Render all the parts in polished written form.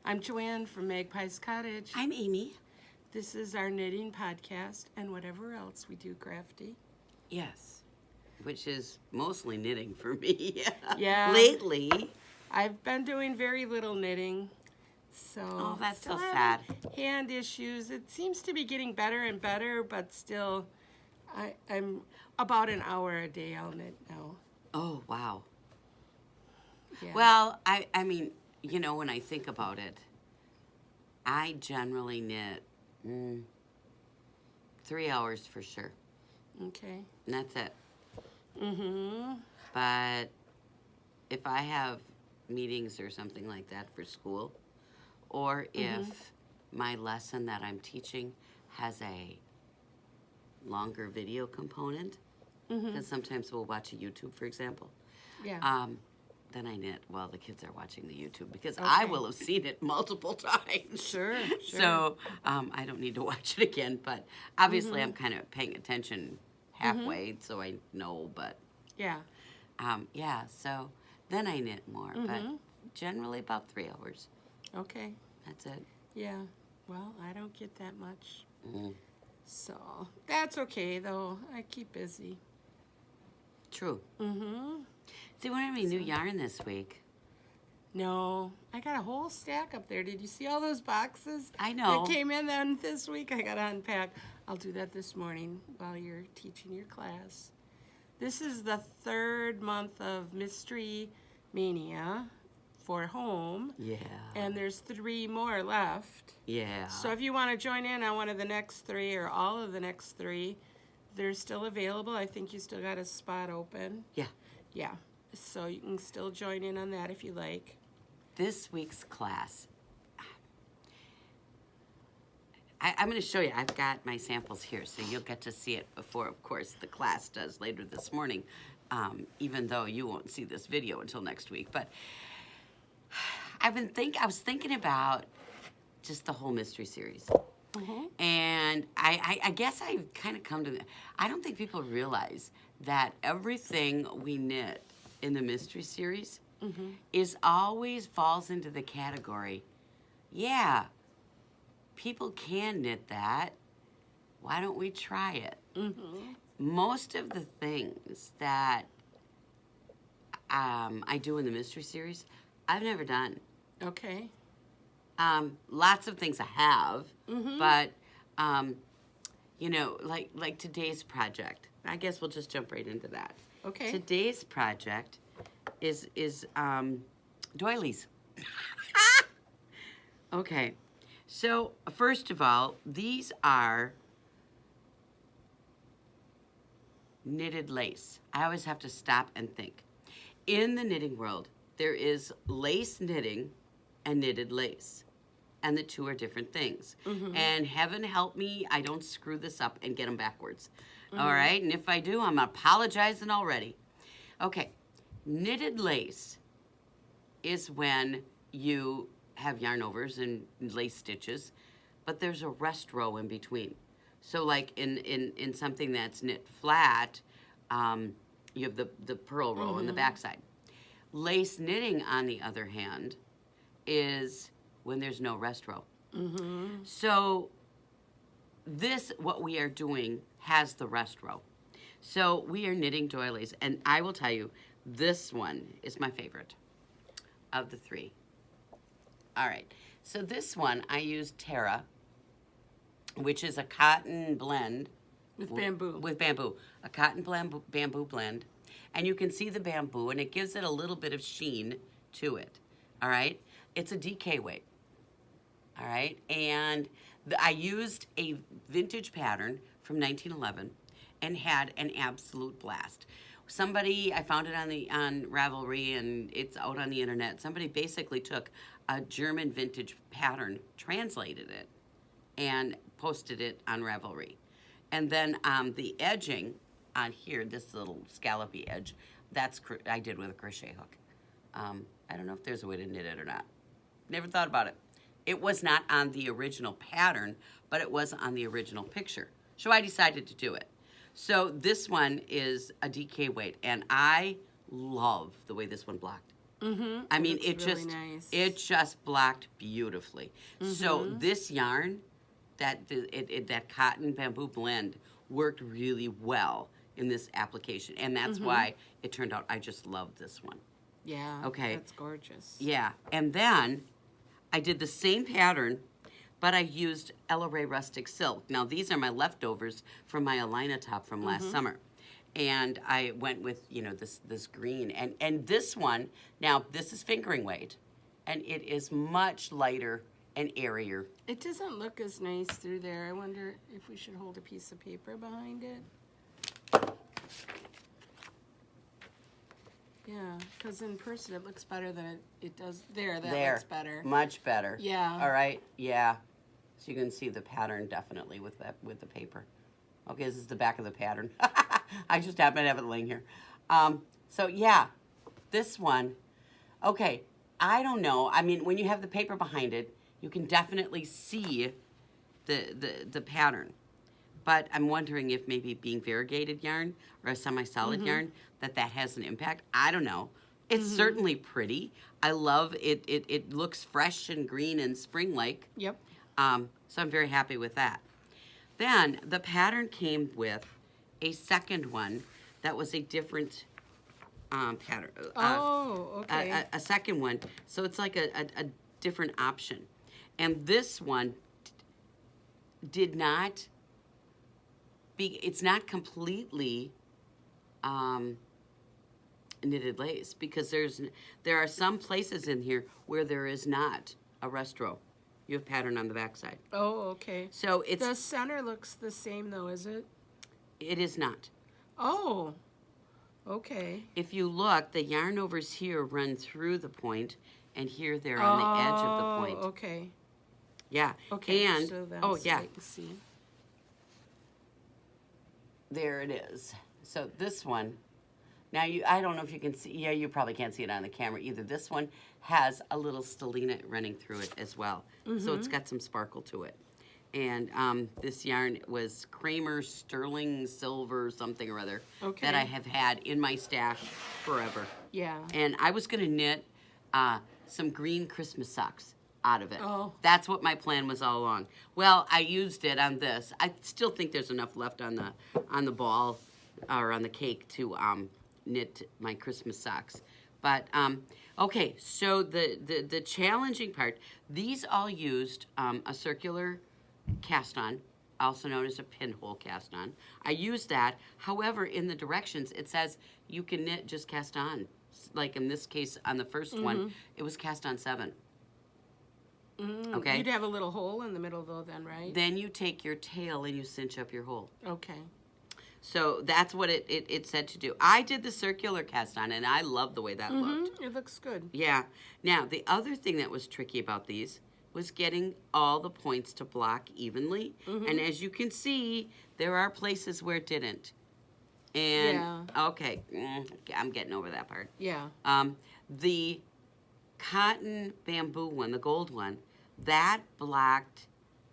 I'm Joanne from Magpies Cottage. I'm Amy. This is our knitting podcast and whatever else we do crafty. Yes, which is mostly knitting for me. Yeah. Lately. I've been doing very little knitting. So Oh, that's so still sad. having hand issues. It seems to be getting better and better, but still I'm about an hour a day I'll knit now. Oh, wow. Yeah. Well, I mean, you know, when I think about it, I generally knit 3 hours for sure. Okay. And that's it. Mm-hmm. But if I have meetings or something like that for school, or if my lesson that I'm teaching has a longer video component, because sometimes we'll watch a YouTube, for example, Yeah. then I knit while the kids are watching the YouTube, because I Okay. will have seen it multiple times. Sure. So I don't need to watch it again, but obviously I'm kind of paying attention halfway, so I know, but Yeah. yeah, so then I knit more, but generally about 3 hours. Okay. That's it. Yeah. Well, I don't get that much. Mm. So that's okay though. I keep busy. True. Mm-hmm. See, we don't have any new yarn this week. No, I got a whole stack up there. Did you see all those boxes? I know. That came in then this week. I got to unpack. I'll do that this morning while you're teaching your class. This is the third month of Mystery Mania for home. Yeah. And there's 3 more left. Yeah. So if you want to join in on one of the next 3 or all of the next 3, they're still available. I think you still got a spot open. Yeah. Yeah. So you can still join in on that if you like. This week's class, I'm going to show you. I've got my samples here, so you'll get to see it before, of course, the class does later this morning, even though you won't see this video until next week. But I was thinking about just the whole mystery series. And I guess I kind of come to I don't think people realize that everything we knit in the mystery series is always falls into the category, yeah, people can knit that. Why don't we try it? Most of the things that I do in the mystery series, I've never done. Okay. Lots of things I have, but you know, like today's project. I guess we'll just jump right into that. Okay. Today's project is doilies. Okay, so first of all, these are knitted lace. I always have to stop and think. In the knitting world, there is lace knitting and knitted lace. And the two are different things. And heaven help me, I don't screw this up and get them backwards. All right? And if I do, I'm apologizing already. Okay. Knitted lace is when you have yarn overs and lace stitches, but there's a rest row in between. So like in something that's knit flat, you have the purl row on the backside. Lace knitting, on the other hand, is when there's no rest row. So this, what we are doing, has the rest row. So we are knitting doilies, and I will tell you, this one is my favorite of the 3. All right, so this one, I used Terra, which is a cotton blend. With bamboo. With bamboo. A cotton bamboo blend. And you can see the bamboo, and it gives it a little bit of sheen to it. All right? It's a DK weight. All right? And I used a vintage pattern from 1911 and had an absolute blast. Somebody, I found it on Ravelry, and it's out on the internet. Somebody basically took a German vintage pattern, translated it, and posted it on Ravelry. And then the edging on here, this little scallopy edge, I did with a crochet hook. I don't know if there's a way to knit it or not. Never thought about it. It was not on the original pattern, but it was on the original picture. So I decided to do it. So this one is a DK weight, and I love the way this one blocked. Mm-hmm. I mean, it really nice. it just blocked beautifully. So this yarn, that cotton bamboo blend worked really well in this application, and that's why it turned out. I just love this one. Yeah. Okay. That's gorgeous. Yeah, and then I did the same pattern, but I used Ella Ray Rustic Silk. Now these are my leftovers from my Alina top from last summer. And I went with, you know, this green. And this one, now this is fingering weight, and it is much lighter and airier. It doesn't look as nice through there. I wonder if we should hold a piece of paper behind it. Yeah, because in person it looks better than it does there. That looks better. Much better. Yeah. All right, yeah. So you can see the pattern definitely with the paper. Okay, this is the back of the pattern. I just happen to have it laying here. So yeah, this one, okay, I don't know. I mean, when you have the paper behind it, you can definitely see the pattern. But I'm wondering if maybe being variegated yarn or a semi-solid yarn, that has an impact. I don't know. It's certainly pretty. I love it. It looks fresh and green and spring-like. Yep. So I'm very happy with that. Then the pattern came with a second one that was a different pattern. Okay. A second one. So it's like a different option. And this one did not be, it's not completely knitted lace, because there are some places in here where there is not a rest row. You have pattern on the backside. Oh, okay. So it's, The center looks the same though, is it? it is not. Oh, okay. If you look, the yarn overs here run through the point, and here they're on the edge of the point. Oh, okay. Yeah. Okay. And So that's oh yeah, wait and see. there it is. So this one, now I don't know if you can see. Yeah, you probably can't see it on the camera either. This one has a little stellina running through it as well. So it's got some sparkle to it. And this yarn was Kramer Sterling Silver something or other that I have had in my stash forever. Yeah. And I was going to knit some green Christmas socks out of it. Oh. That's what my plan was all along. Well, I used it on this. I still think there's enough left on the ball or on the cake to knit my Christmas socks. But okay, so the challenging part, these all used a circular cast on, also known as a pinhole cast on. I used that. However, in the directions, it says you can knit just cast on. Like in this case, on the first one, it was cast on 7. Okay? You'd have a little hole in the middle though then, right? Then you take your tail and you cinch up your hole. Okay. So that's what it said to do. I did the circular cast on, and I love the way that looked. It looks good. Yeah. Now, the other thing that was tricky about these was getting all the points to block evenly. And as you can see, there are places where it didn't. And, okay, I'm getting over that part. Yeah. The cotton bamboo one, the gold one, that blocked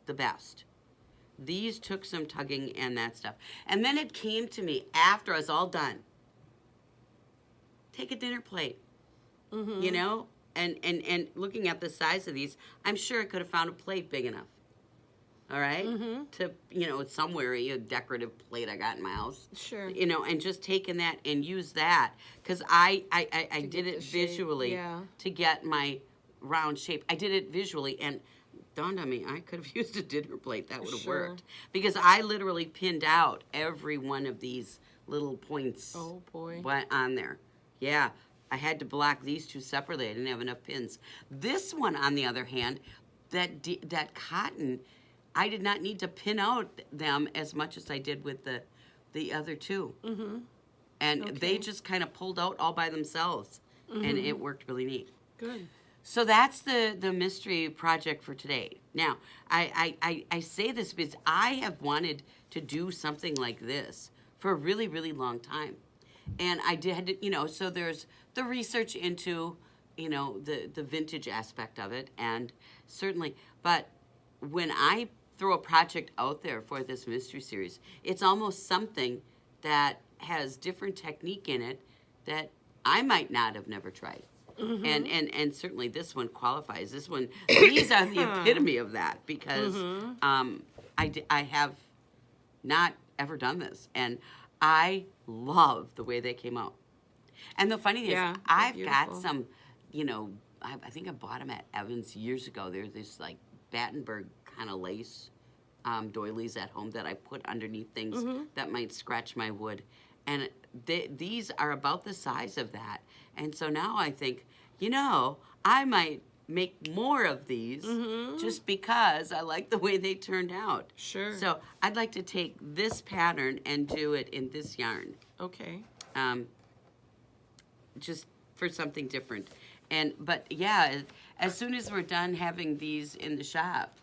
the best. These took some tugging and that stuff. And then it came to me after I was all done. Take a dinner plate, you know? And looking at the size of these, I'm sure I could have found a plate big enough. All right? To, you know, somewhere, a decorative plate I got in my house. Sure. You know, and just taking that and use that. Because I did it visually to get my round shape. I did it visually, and dawned on me, I could have used a dinner plate. That would have worked. Because I literally pinned out every one of these little points. Oh, boy. On there. Yeah. I had to block these two separately. I didn't have enough pins. This one, on the other hand, that cotton, I did not need to pin out them as much as I did with the other two. And they just kind of pulled out all by themselves. And it worked really neat. Good. So that's the mystery project for today. Now, I say this because I have wanted to do something like this for a really, really long time. And I did, you know, so there's the research into, you know, the vintage aspect of it, and certainly, but when I throw a project out there for this mystery series, it's almost something that has different technique in it that I might not have never tried. And certainly this one qualifies. This one, these are the epitome of that because I have not ever done this, and I love the way they came out. And the funny thing Yeah, is, they're I've got beautiful. some, I think I bought them at Evans years ago. There's this like Battenberg kind of lace doilies at home that I put underneath things that might scratch my wood. And these are about the size of that. And so now I think, I might make more of these just because I like the way they turned out. Sure. So I'd like to take this pattern and do it in this yarn. Okay. Just for something different. But yeah, as soon as we're done having these in the shop,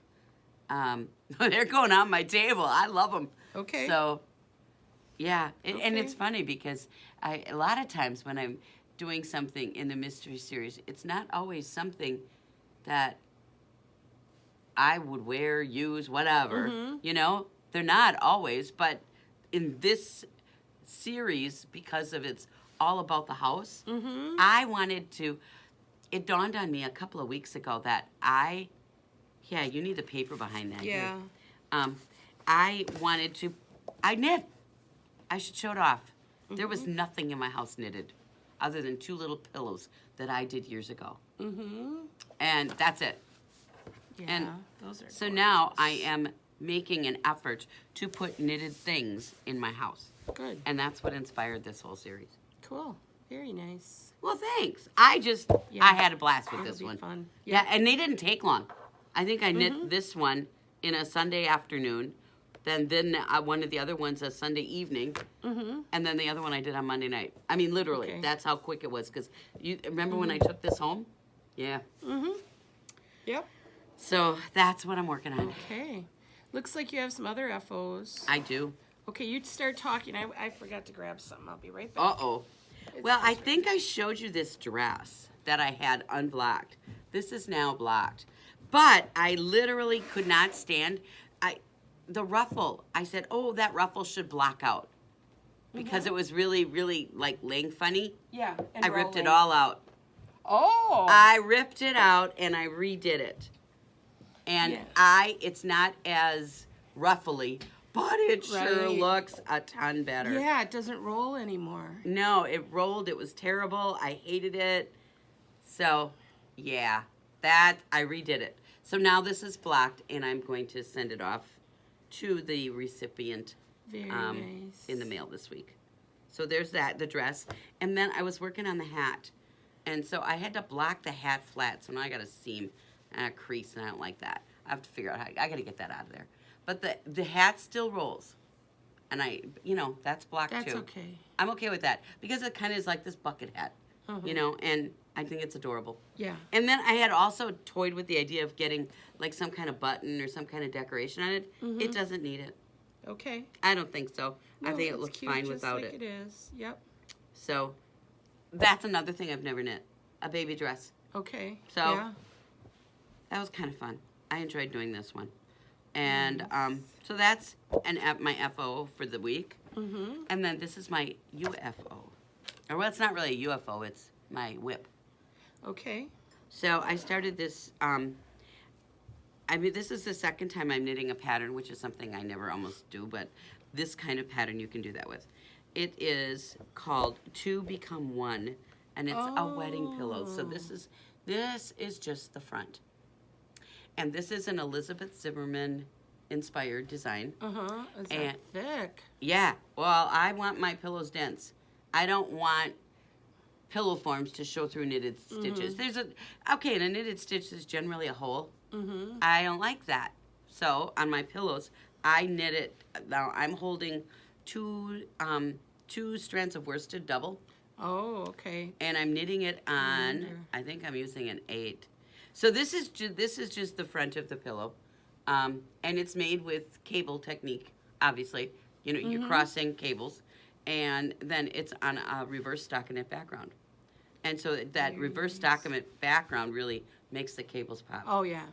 they're going on my table. I love them. Okay. So, yeah, and Okay. it's funny because a lot of times when I'm doing something in the mystery series, it's not always something that I would wear, use, whatever. They're not always, but in this series, because of it's all about the house, I wanted to. It dawned on me a couple of weeks ago that you need the paper behind that. Yeah. I wanted to. I knit. I should show it off. There was nothing in my house knitted, other than 2 little pillows that I did years ago, and that's it. Yeah. And those are so now I gorgeous. am making an effort to put knitted things in my house. Good. And that's what inspired this whole series. Cool. Very nice. Well, thanks. I had a blast with It'll this be one. fun. Yeah, and they didn't take long. I think I knit this one in a Sunday afternoon, then one of the other ones a Sunday evening, and then the other one I did on Monday night. I mean, literally, Okay. that's how quick it was. Because you remember when I took this home? Yeah. Yep. So that's what I'm working on. Okay. Looks like you have some other FOs. I do. Okay, you start talking. I forgot to grab something. I'll be right back. Uh-oh. Well, I think I showed you this dress that I had unblocked. This is now blocked. But I literally could not stand the ruffle. I said, oh, that ruffle should block out. Because it was really, really, like, laying funny. Yeah. I ripped it all out. Oh. I ripped it out and I redid it. And Yeah. it's not as ruffly, but it sure Right. looks a ton better. Yeah, it doesn't roll anymore. No, it rolled. It was terrible. I hated it. So, yeah, I redid it. So now this is blocked, and I'm going to send it off to the recipient Very nice. in the mail this week. So there's that, the dress. And then I was working on the hat. And so I had to block the hat flat. So now I got a seam and a crease, and I don't like that. I have to figure out how, I got to get that out of there. But the hat still rolls. And that's blocked too. That's okay. I'm okay with that because it kind of is like this bucket hat, and I think it's adorable. Yeah. And then I had also toyed with the idea of getting like some kind of button or some kind of decoration on it. It doesn't need it. Okay. I don't think so. I No, think it it's looks cute fine just without like it. It is. Yep. So that's another thing I've never knit, a baby dress. Okay. So yeah. that was kind of fun. I enjoyed doing this one. And so that's my FO for the week. And then this is my UFO. Or well, it's not really a UFO, it's my whip. Okay. So I started this, this is the second time I'm knitting a pattern, which is something I never almost do, but this kind of pattern you can do that with. It is called Two Become One, and it's a wedding pillow. So this is just the front. And this is an Elizabeth Zimmerman inspired design. Is that thick? Yeah. Well, I want my pillows dense. I don't want pillow forms to show through knitted stitches. There's in a knitted stitch is generally a hole. I don't like that. So on my pillows, I knit it. Now I'm holding two strands of worsted double. Oh, okay. And I'm knitting it on. I think I'm using an 8. So this is just the front of the pillow, and it's made with cable technique. Obviously, you're crossing cables, and then it's on a reverse stockinette background, and so that reverse stockinette background really makes the cables pop. Oh yeah.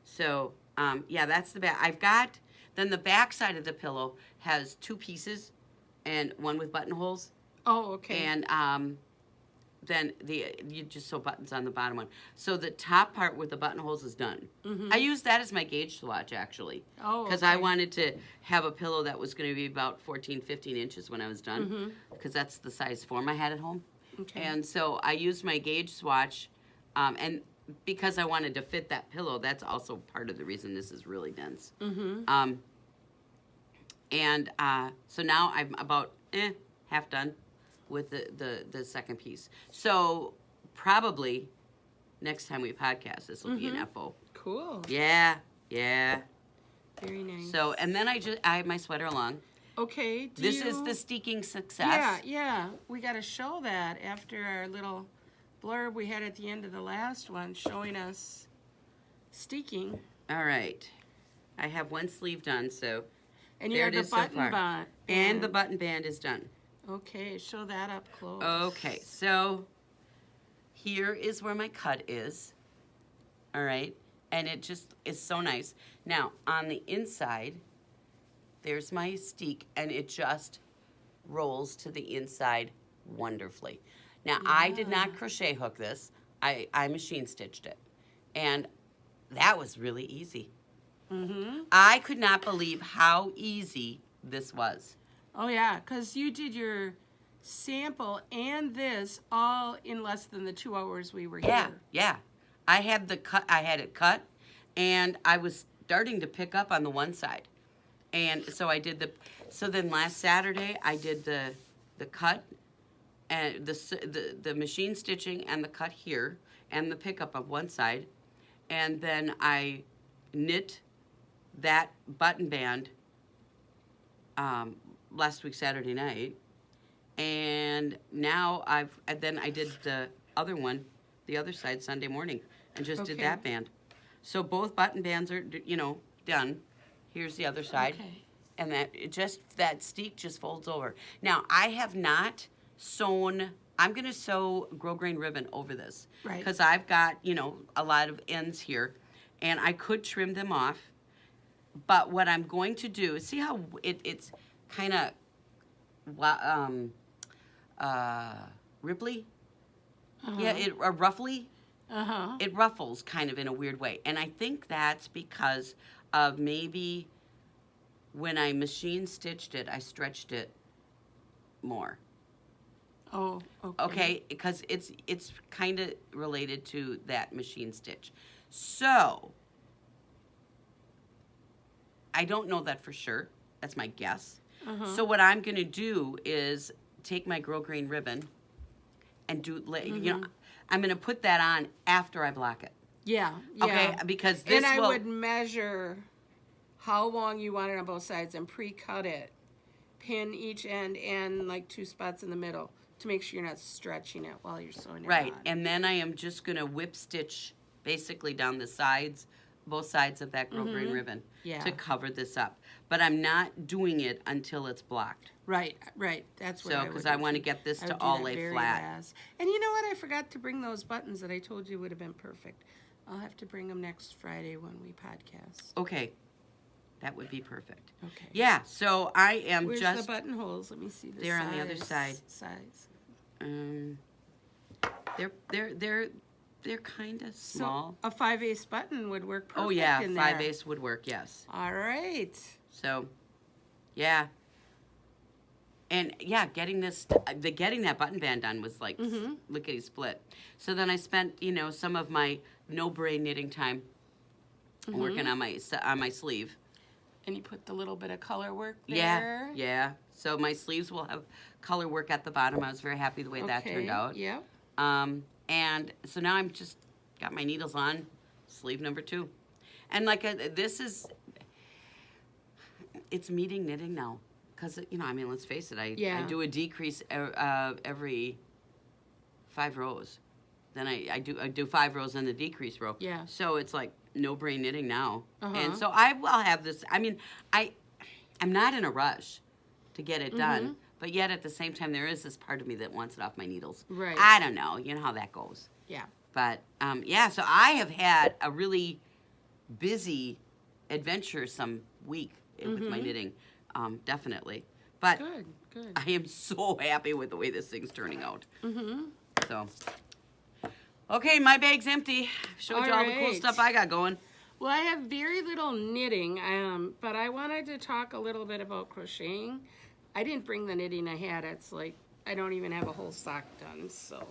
So that's the back. I've got then the back side of the pillow has 2 pieces, and one with buttonholes. Oh, okay. And then you just sew buttons on the bottom one. So the top part with the buttonholes is done. I used that as my gauge swatch, actually. Oh, because I wanted to have a pillow that was going to be about 14, 15 inches when I was done, because that's the size form I had at home. Okay. And so I used my gauge swatch, and because I wanted to fit that pillow, that's also part of the reason this is really dense. So now I'm about half done with the second piece. So probably next time we podcast, this will be an FO. Cool. Yeah. Very nice. So, and then I have my sweater along. Okay. This is the steeking success. Yeah. We got to show that after our little blurb we had at the end of the last one showing us steeking. All right. I have one sleeve done, so And you there have it the is so button far. band. And the button band is done. Okay, show that up close. Okay, so here is where my cut is. All right, and it just is so nice. Now, on the inside, there's my steek, and it just rolls to the inside wonderfully. Now, I did not crochet hook this. I machine stitched it, and that was really easy. I could not believe how easy this was. Oh yeah, because you did your sample and this all in less than the 2 hours we were here. Yeah. I had it cut, and I was starting to pick up on the one side. And so I did so then last Saturday I did the cut and the machine stitching and the cut here and the pickup of one side. And then I knit that button band last week Saturday night, and now I did the other one, the other side Sunday morning, and just did that band. So both button bands are done. Here's the other side, and that steek just folds over. Now I have not sewn. I'm gonna sew grosgrain ribbon over this because I've got a lot of ends here, and I could trim them off. But what I'm going to do is see how it's kind of ripply. Yeah, roughly. It ruffles kind of in a weird way, and I think that's because of maybe when I machine stitched it, I stretched it more. Oh, okay. Okay, because it's kind of related to that machine stitch. So I don't know that for sure. That's my guess. So what I'm going to do is take my grosgrain ribbon and do, I'm going to put that on after I block it. Yeah. Okay, because this and I would measure how long you want it on both sides and pre-cut it. Pin each end and like 2 spots in the middle to make sure you're not stretching it while you're sewing it on. And then I am just going to whip stitch basically down the sides, both sides of that grosgrain ribbon to cover this up. But I'm not doing it until it's blocked. Right. That's what I would do. Because I want to get this to all lay flat. Last. And you know what? I forgot to bring those buttons that I told you would have been perfect. I'll have to bring them next Friday when we podcast. Okay. That would be perfect. Okay. Yeah, so I am Where's just... the buttonholes? Let me see the They're on the other side. Size. They're kind of small. So a 5/8 button would work perfect. Oh yeah, in 5/8 would work. Yes. All right. So, yeah. And yeah, getting that button band done was like lickety split. So then I spent some of my no brain knitting time working on my sleeve. And you put the little bit of color work there. Yeah. So my sleeves will have color work at the bottom. I was very happy the way that turned out. Yeah. And so now I'm just got my needles on sleeve number 2. And it's meeting knitting now. Because, let's face it, I do a decrease every 5 rows. Then I do 5 rows in the decrease row. Yeah. So it's like no brain knitting now. And so I will have this. I'm not in a rush to get it done. But yet at the same time, there is this part of me that wants it off my needles. Right. I don't know. You know how that goes. Yeah. But, so I have had a really busy, adventuresome week with my knitting, definitely. But Good. I am so happy with the way this thing's turning out. So, okay, my bag's empty. Showed you all the cool Alright. stuff I got going. Well, I have very little knitting, but I wanted to talk a little bit about crocheting. I didn't bring the knitting I had. It's like I don't even have a whole sock done, so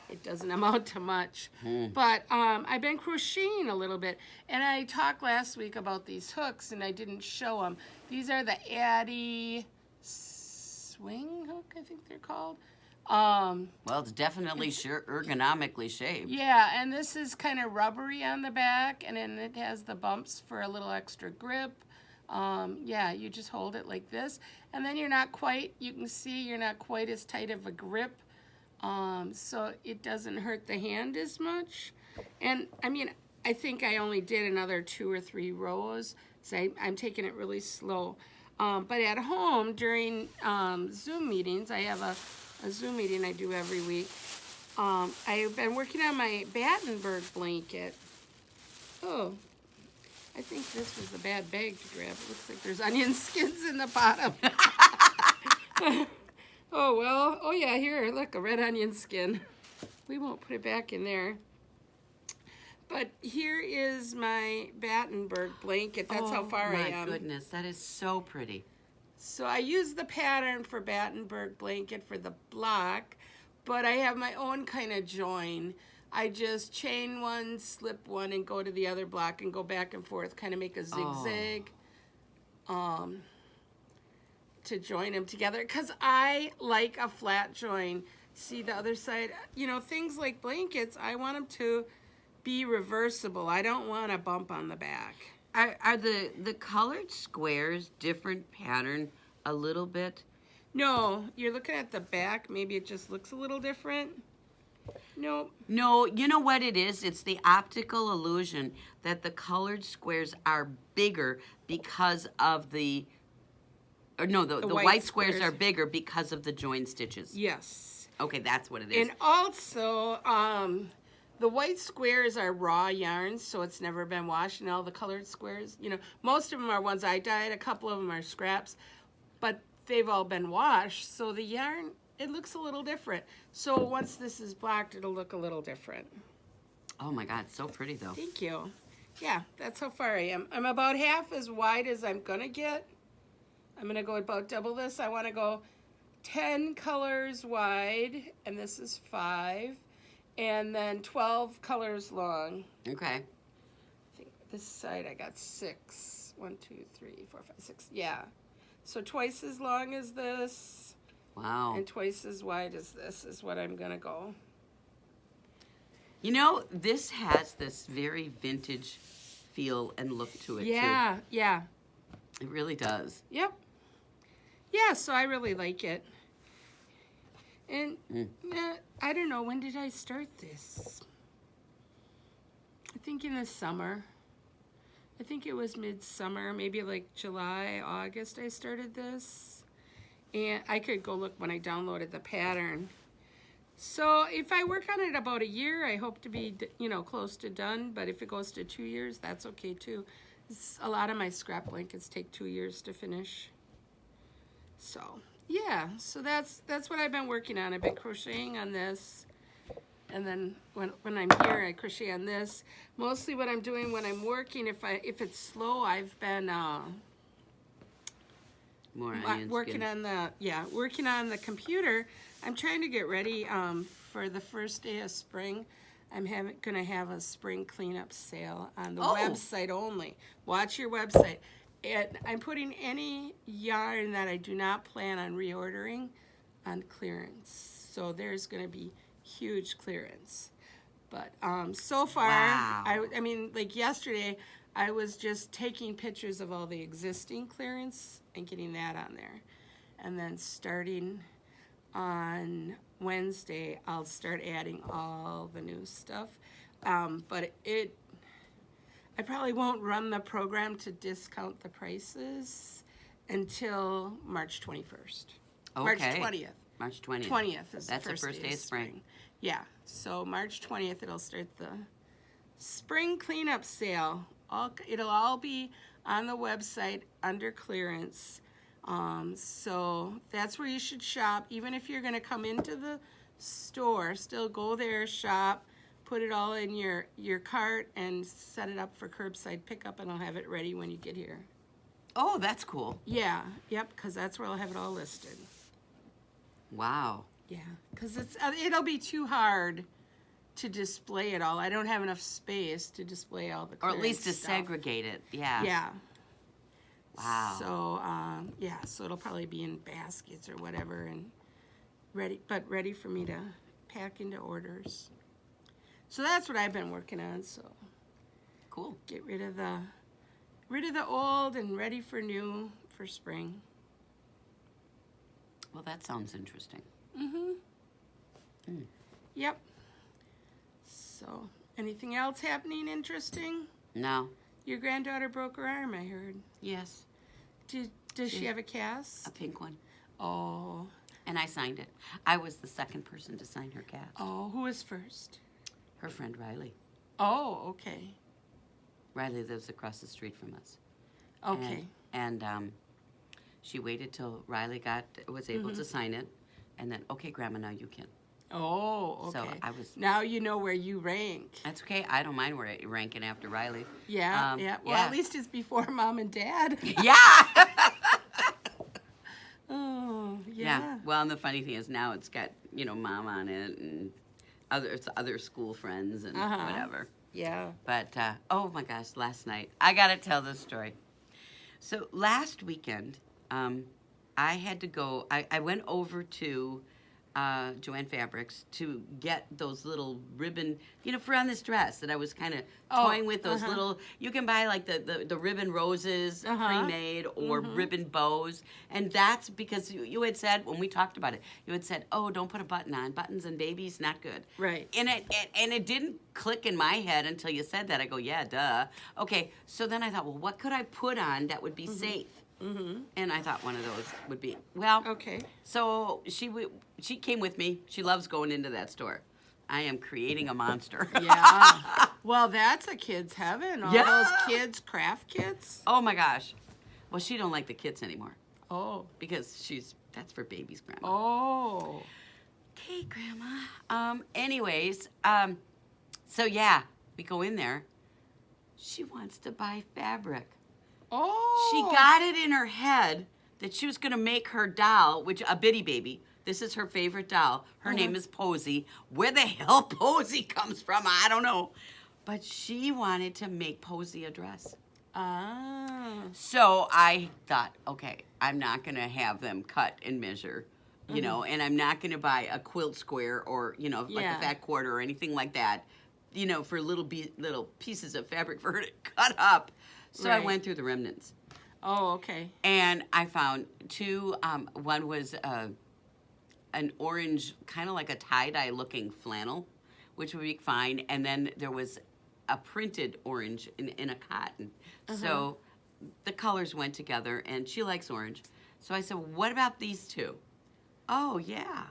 it doesn't amount to much. But I've been crocheting a little bit, and I talked last week about these hooks, and I didn't show them. These are the Addy swing hook, I think they're called. Well, it's definitely ergonomically shaped. Yeah, and this is kind of rubbery on the back, and then it has the bumps for a little extra grip. Yeah, you just hold it like this, and then you're not quite, you can see you're not quite as tight of a grip, so it doesn't hurt the hand as much. And I mean, I think I only did another 2 or 3 rows, so I'm taking it really slow. But at home during Zoom meetings, I have a Zoom meeting I do every week. I've been working on my Battenberg blanket. Oh, I think this was a bad bag to grab. It looks like there's onion skins in the bottom. Oh, well. Oh, yeah, here, look, a red onion skin. We won't put it back in there. But here is my Battenberg blanket. That's how far I am. Oh, my goodness. That is so pretty. So I use the pattern for Battenberg blanket for the block, but I have my own kind of join. I just chain one, slip one, and go to the other block and go back and forth, kind of make a zigzag to join them together. Because I like a flat join. See the other side? You know, things like blankets, I want them to be reversible. I don't want a bump on the back. Are the colored squares different pattern a little bit? No, you're looking at the back. Maybe it just looks a little different. Nope. No, you know what it is? It's the optical illusion that the colored squares are bigger because of the... Or no, the white squares are bigger because of the join stitches. Yes. Okay, that's what it is. And also, the white squares are raw yarns, so it's never been washed. And all the colored squares, you know, most of them are ones I dyed. A couple of them are scraps, but they've all been washed. So the yarn, it looks a little different. So once this is blacked, it'll look a little different. Oh my God, so pretty though. Thank you. Yeah, that's how far I am. I'm about half as wide as I'm gonna get. I'm gonna go about double this. I wanna go 10 colors wide, and this is 5. And then 12 colors long. Okay. I think this side I got 6. 1, 2, 3, 4, 5, 6. Yeah. So twice as long as this. Wow. And twice as wide as this is what I'm going to go. You know, this has this very vintage feel and look to it, too. Yeah. It really does. Yep. Yeah, so I really like it. And I don't know, when did I start this? I think in the summer. I think it was midsummer, maybe like July, August I started this. And I could go look when I downloaded the pattern. So if I work on it about a year, I hope to be, you know, close to done. But if it goes to 2 years, that's okay too. A lot of my scrap blankets take 2 years to finish. So... yeah, so that's what I've been working on. I've been crocheting on this, and then when I'm here, I crochet on this. Mostly what I'm doing when I'm working, if it's slow, I've been working on the computer. I'm trying to get ready for the first day of spring. I'm gonna have a spring cleanup sale on the website only. Watch your website. And I'm putting any yarn that I do not plan on reordering on clearance. So there's going to be huge clearance. But so far, wow. I mean, like yesterday, I was just taking pictures of all the existing clearance and getting that on there. And then starting on Wednesday, I'll start adding all the new stuff. But I probably won't run the program to discount the prices until March 21st. Okay. March 20th. March 20th. 20th is That's the first day of spring. Yeah, so March 20th it'll start the spring cleanup sale. It'll all be on the website under clearance. So that's where you should shop. Even if you're going to come into the store, still go there, shop, put it all in your cart, and set it up for curbside pickup, and I'll have it ready when you get here. Oh, that's cool. Yeah, yep, because that's where I'll have it all listed. Wow. Yeah, because it'll be too hard to display it all. I don't have enough space to display all the Or at least to stuff. segregate it. Yeah. Yeah. Wow. So, so it'll probably be in baskets or whatever, and ready for me to pack into orders. So that's what I've been working on. So Cool. get rid of the old and ready for new for spring. Well, that sounds interesting. Yep. So, anything else happening interesting? No. Your granddaughter broke her arm, I heard. Yes. Does she have a cast? A pink one. Oh. And I signed it. I was the second person to sign her cast. Oh, who was first? Her friend Riley. Oh, okay. Riley lives across the street from us. Okay. And she waited till Riley was able to sign it, and then, okay, Grandma, now you can. Oh, okay. So I was. Now you know where you rank. That's okay. I don't mind where ranking after Riley. Yeah, yeah. Well, at least it's before Mom and Dad. Yeah. Oh, yeah. Well, and the funny thing is now it's got Mom on it and other school friends and whatever. Yeah. But oh my gosh, last night I gotta tell this story. So last weekend, I had to go. I went over to Joanne Fabrics to get those little ribbon, for on this dress that I was kind of toying with. Those little, you can buy like the ribbon roses pre-made or ribbon bows. And that's because you had said, when we talked about it, you had said, oh, don't put a button on. Buttons and babies, not good. Right. And it didn't click in my head until you said that. I go, yeah, duh. Okay, so then I thought, well, what could I put on that would be safe? And I thought one of those would be, well, Okay. so she came with me. She loves going into that store. I am creating a monster. Yeah. Well, that's a kid's heaven. All Yeah. those kids' craft kits. Oh my gosh. Well, she don't like the kits anymore Oh. because that's for babies, Grandma. Oh. Okay, Grandma. Anyways, so yeah, we go in there. She wants to buy fabric. Oh. She got it in her head that she was going to make her doll, which a bitty baby. This is her favorite doll. Her name is Posy. Where the hell Posy comes from, I don't know. But she wanted to make Posy a dress. Ah. So I thought, okay, I'm not going to have them cut and measure, and I'm not going to buy a quilt square or, like a fat quarter or anything like that, for little pieces of fabric for her to cut up. So I Right. went through the remnants. Oh, okay. And I found two. One was an orange, kind of like a tie-dye looking flannel, which would be fine. And then there was a printed orange in a cotton. So the colors went together, and she likes orange. So I said, what about these two? Oh, yeah.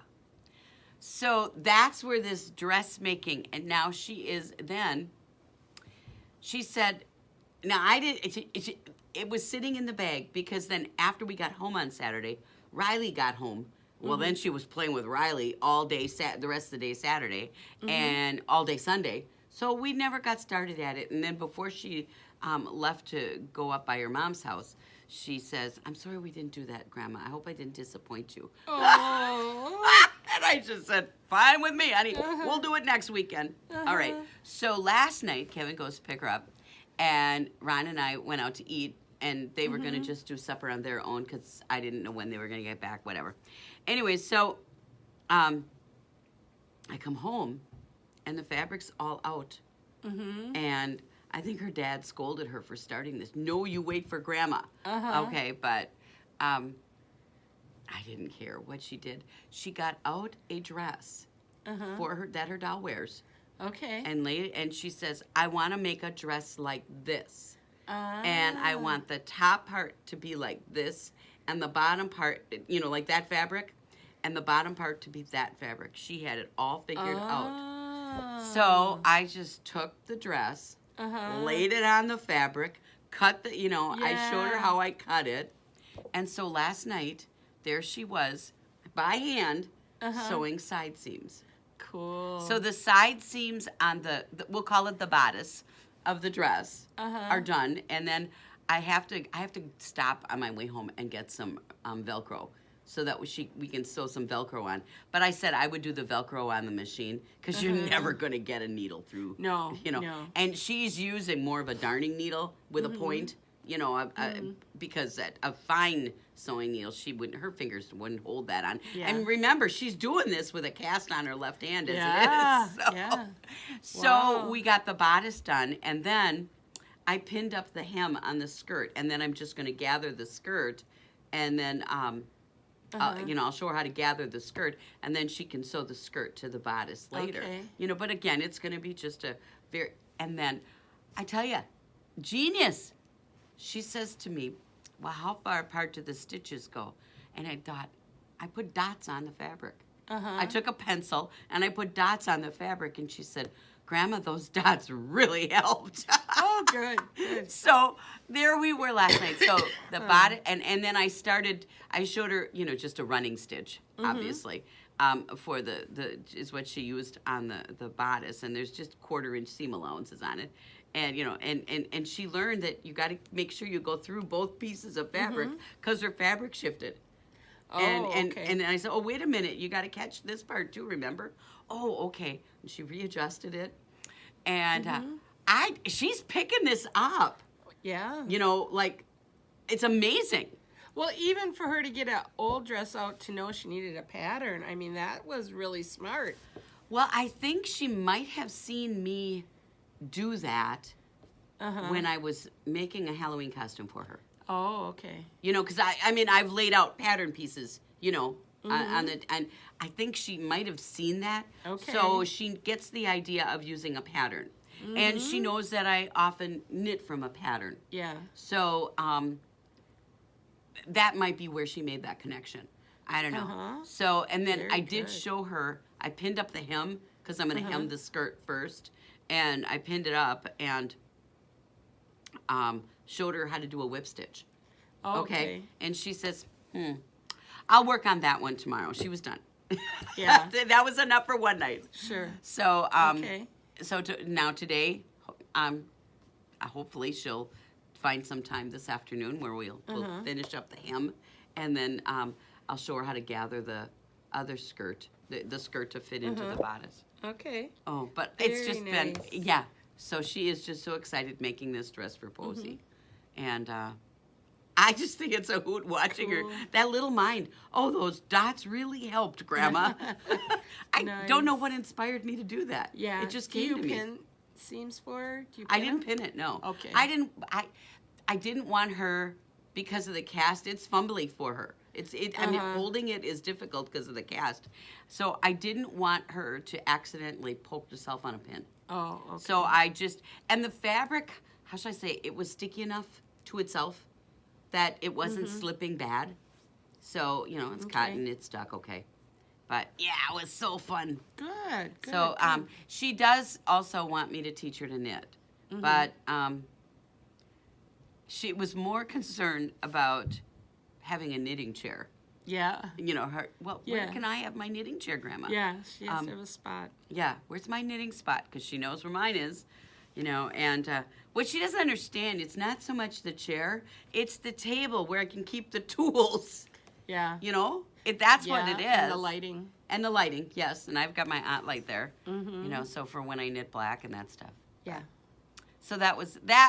So that's where this dressmaking, and now she said, now I did, it was sitting in the bag because then after we got home on Saturday, Riley got home. Well, then she was playing with Riley all day, the rest of the day Saturday, and all day Sunday. So we never got started at it. And then before she left to go up by her mom's house, she says, I'm sorry we didn't do that, Grandma. I hope I didn't disappoint you. Oh. And I just said, fine with me, honey. We'll do it next weekend. All right. So last night, Kevin goes to pick her up, and Ron and I went out to eat, and they were going to just do supper on their own because I didn't know when they were going to get back, whatever. Anyways, so I come home, and the fabric's all out. And I think her dad scolded her for starting this. No, you wait for Grandma. Okay, but I didn't care what she did. She got out a dress for her that her doll wears. Okay. And she says, I want to make a dress like this. And I want the top part to be like this, and the bottom part, like that fabric, and the bottom part to be that fabric. She had it all figured out. So I just took the dress, laid it on the fabric, cut the, I showed her how I cut it. And so last night, there she was, by hand, sewing side seams. Cool. So the side seams on we'll call it the bodice of the dress are done, and then I have to stop on my way home and get some Velcro so that we can sew some Velcro on. But I said I would do the Velcro on the machine because you're never going to get a needle through. No, you know. no. And she's using more of a darning needle with a point, you know, because a fine sewing needle, her fingers wouldn't hold that on. Yeah. And remember, she's doing this with a cast on her left hand as Yeah, it is. So, yeah. so Wow. we got the bodice done, and then I pinned up the hem on the skirt, and then I'm just going to gather the skirt, and then you know, I'll show her how to gather the skirt, and then she can sew the skirt to the bodice later. Okay. You know, but again, it's going to be just and then I tell you, genius. She says to me, well, how far apart do the stitches go? And I thought, I put dots on the fabric. I took a pencil and I put dots on the fabric, and she said, Grandma, those dots really helped. Oh, good, good. So there we were last night. So the body, and then I showed her, you know, just a running stitch, obviously, for is what she used on the bodice, and there's just 1/4 inch seam allowances on it. And, you know, and she learned that you got to make sure you go through both pieces of fabric because her fabric shifted. Oh, And okay. then I said, oh, wait a minute, you got to catch this part too, remember? Oh, okay. And she readjusted it. And she's picking this up. Yeah. You know, like, it's amazing. Well, even for her to get an old dress out to know she needed a pattern, I mean, that was really smart. Well, I think she might have seen me do that when I was making a Halloween costume for her. Oh, okay. You know, because I mean, I've laid out pattern pieces, you know, and I think she might have seen that. Okay. So she gets the idea of using a pattern. And she knows that I often knit from a pattern. Yeah. So that might be where she made that connection. I don't know. So, and then Very I did good. show her, I pinned up the hem because I'm going to hem the skirt first. And I pinned it up and showed her how to do a whip stitch. Okay. And she says, I'll work on that one tomorrow. She was done. Yeah. That was enough for one night. Sure. So, Okay. so now today, hopefully she'll find some time this afternoon where we'll finish up the hem, and then I'll show her how to gather the other skirt, the skirt to fit into the bodice. Okay. Oh, but it's Very just nice. been, yeah. So she is just so excited making this dress for Posey, and I just think it's a hoot watching her. That little mind. Oh, those dots really helped, Grandma. I don't know what inspired me to do that. Yeah. It just Do came you to me. pin seams for her? Do you I pin didn't them? pin it. No. Okay. I didn't want her because of the cast. It's fumbly for her. I mean, holding it is difficult because of the cast. So I didn't want her to accidentally poke herself on a pin. Oh, okay. So and the fabric, how should I say, it was sticky enough to itself that it wasn't slipping bad. So, you know, it's cotton, it's stuck, okay. But yeah, it was so fun. Good. So she does also want me to teach her to knit. But she was more concerned about having a knitting chair. Yeah. You know, where Yeah. can I have my knitting chair, Grandma? Yeah, she has to have a spot. Yeah, where's my knitting spot? Because she knows where mine is, you know. And what she doesn't understand, it's not so much the chair, it's the table where I can keep the tools. Yeah. You know, that's what it is. And the lighting. And the lighting, yes. And I've got my aunt light there, you know, so for when I knit black and that stuff. Yeah. So that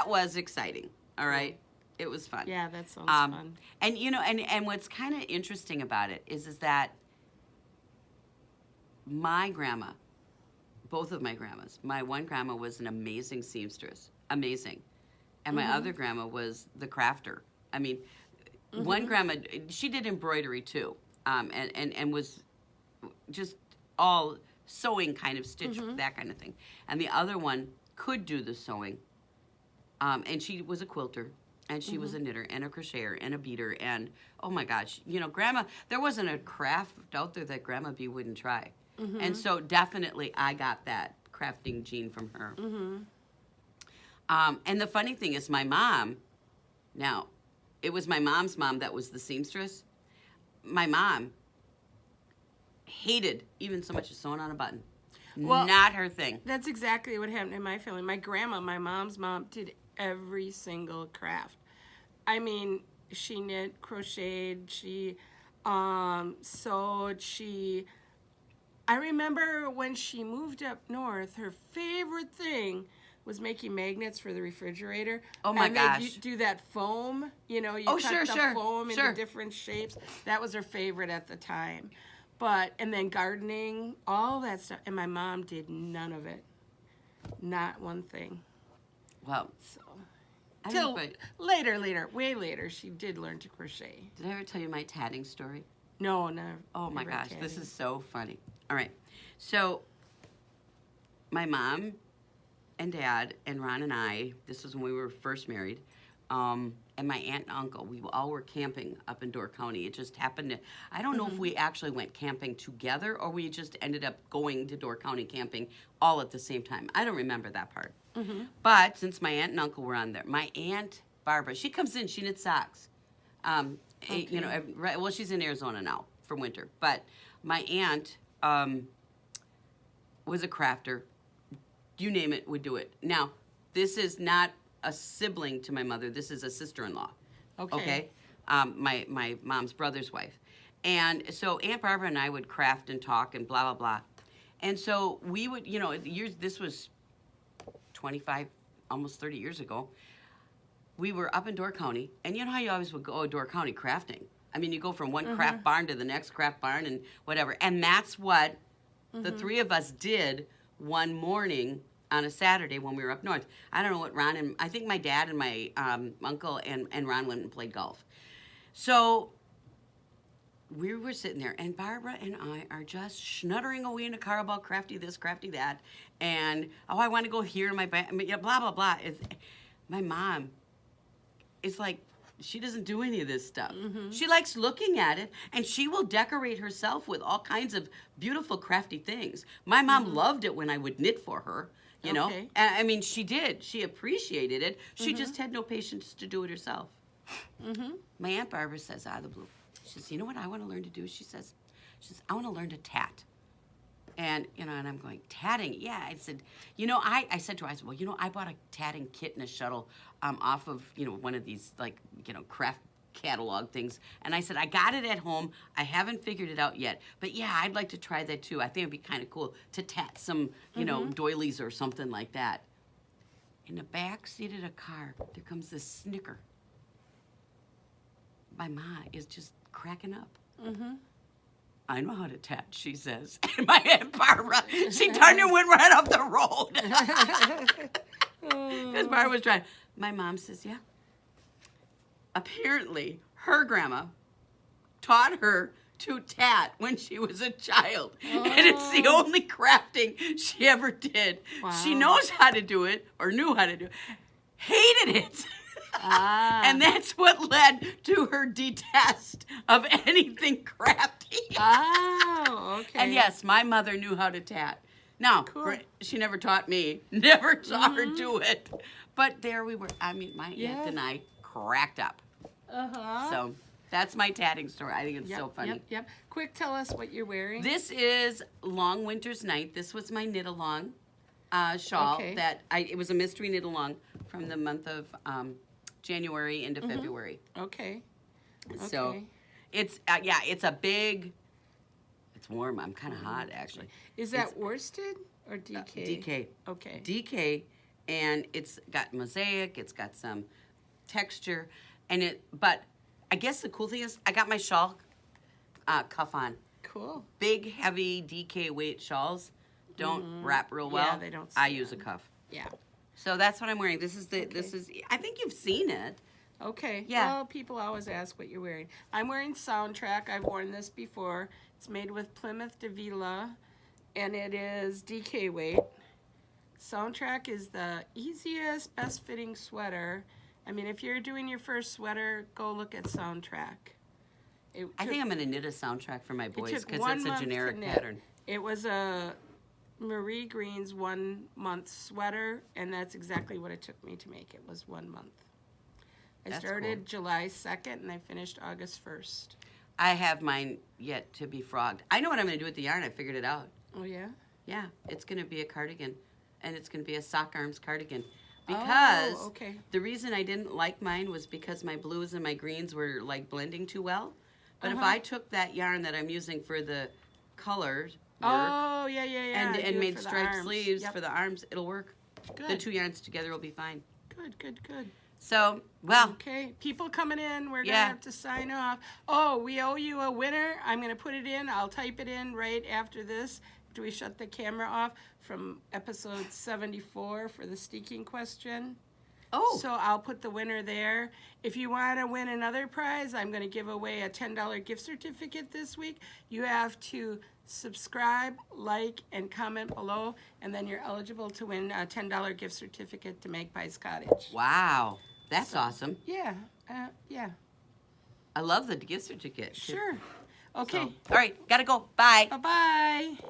was exciting. All right, it was fun. Yeah, that sounds fun. And you know, and what's kind of interesting about it is that my grandma, both of my grandmas, my one grandma was an amazing seamstress, amazing, and my other grandma was the crafter. I mean, one grandma, she did embroidery too, and was just all sewing kind of stitch, that kind of thing. And the other one could do the sewing, and she was a quilter, and she was a knitter and a crocheter and a beater, and oh my gosh, you know, Grandma, there wasn't a craft out there that Grandma B wouldn't try. And so definitely I got that crafting gene from her. And the funny thing is my mom, now, it was my mom's mom that was the seamstress. My mom hated even so much as sewing on a button. Well, Not her thing. That's exactly what happened in my family. My grandma, my mom's mom, did every single craft. I mean, she knit, crocheted, she sewed, I remember when she moved up north, her favorite thing was making magnets for the refrigerator. Oh my and gosh. They'd do that foam, you cut the foam into different shapes. That was her favorite at the time. And then gardening, all that stuff. And my mom did none of it. Not one thing. Well, So, till way later, she did learn to crochet. Did I ever tell you my tatting story? No, no. Oh my gosh, this is so funny. All right, so my mom and dad and Ron and I, this was when we were first married, and my aunt and uncle, we all were camping up in Door County. It just happened to, I don't know if we actually went camping together or we just ended up going to Door County camping all at the same time. I don't remember that part. But since my aunt and uncle were on there, my aunt Barbara, she comes in, she knits socks. Well, she's in Arizona now for winter. But my aunt was a crafter. You name it, would do it. Now, this is not a sibling to my mother. This is a sister-in-law. Okay? My mom's brother's wife. And so Aunt Barbara and I would craft and talk and blah, blah, blah. And so we would, this was 25, almost 30 years ago. We were up in Door County, and you know how you always would go to Door County crafting? I mean, you go from one craft barn to the next craft barn and whatever. And that's what the three of us did one morning on a Saturday when we were up north. I don't know what Ron and, I think my dad and my uncle and Ron went and played golf. So we were sitting there, and Barbara and I are just schnuttering away in the car about crafty this, crafty that, and, I want to go here, blah, blah, blah. My mom is like, she doesn't do any of this stuff. She likes looking at it, and she will decorate herself with all kinds of beautiful, crafty things. My mom loved it when I would knit for her, you know. I mean, she did. She appreciated it. She just had no patience to do it herself. My Aunt Barbara says out of the blue, she says, you know what I want to learn to do? She says, I want to learn to tat. And, and I'm going, tatting? Yeah. I said, I said to her, well, I bought a tatting kit and a shuttle off of, one of these, craft catalog things. And I said, I got it at home. I haven't figured it out yet. But, yeah, I'd like to try that, too. I think it'd be kind of cool to tat some, doilies or something like that. In the back seat of the car, there comes this snicker. My ma is just cracking up. I know how to tat, she says. And my Aunt Barbara, she turned and went right up the road. Because Barbara was trying. My mom says, yeah. Apparently, her grandma taught her to tat when she was a child. And it's the only crafting she ever did. Wow. She knows how to do it, or knew how to do it. Hated it. And that's what led to her detest of anything crafty. Okay. And yes, my mother knew how to tat. Now, she never taught me, never saw her do it. But there we were. I mean, my aunt and I cracked up. So that's my tatting story. I think it's so funny. Quick, tell us what you're wearing. This is Long Winter's Night. This was my knit-along shawl. It was a mystery knit-along from the month of January into February. Okay. So it's a big, it's warm. I'm kind of hot, actually. Is that worsted or DK? DK. Okay. DK, and it's got mosaic, it's got some texture, but I guess the cool thing is I got my shawl cuff on. Cool. Big, heavy DK weight shawls don't wrap real well. Yeah, they don't. I use a cuff. Yeah. So that's what I'm wearing. This is I think you've seen it. Okay. Yeah. Well, people always ask what you're wearing. I'm wearing Soundtrack. I've worn this before. It's made with Plymouth Davila, and it is DK weight. Soundtrack is the easiest, best fitting sweater. I mean, if you're doing your first sweater, go look at Soundtrack. I think I'm going to knit a Soundtrack for my boys because it's a generic pattern. It was a Marie Green's 1 month sweater, and that's exactly what it took me to make. It was 1 month. I started July 2nd, and I finished August 1st. I have mine yet to be frogged. I know what I'm going to do with the yarn. I figured it out. Oh, yeah? Yeah, it's going to be a cardigan, and it's going to be a sock arms cardigan. Because okay. the reason I didn't like mine was because my blues and my greens were like blending too well. But if I took that yarn that I'm using for the colors work Oh, yeah. and do it made for the striped arms. sleeves Yep. for the arms, it'll work. Good. The two yarns together will be fine. Good. So, well, Okay, people coming in, we're going to Yeah. have to sign off. Oh, we owe you a winner. I'm going to put it in. I'll type it in right after this. Do we shut the camera off from episode 74 for the steeking question? oh, So I'll put the winner there. If you want to win another prize, I'm going to give away a $10 gift certificate this week. You have to subscribe, like, and comment below, and then you're eligible to win a $10 gift certificate to Magpies Cottage. wow. That's awesome. Yeah. I love the gift certificate. Sure. So, Okay. all right, gotta go. Bye. Bye-bye.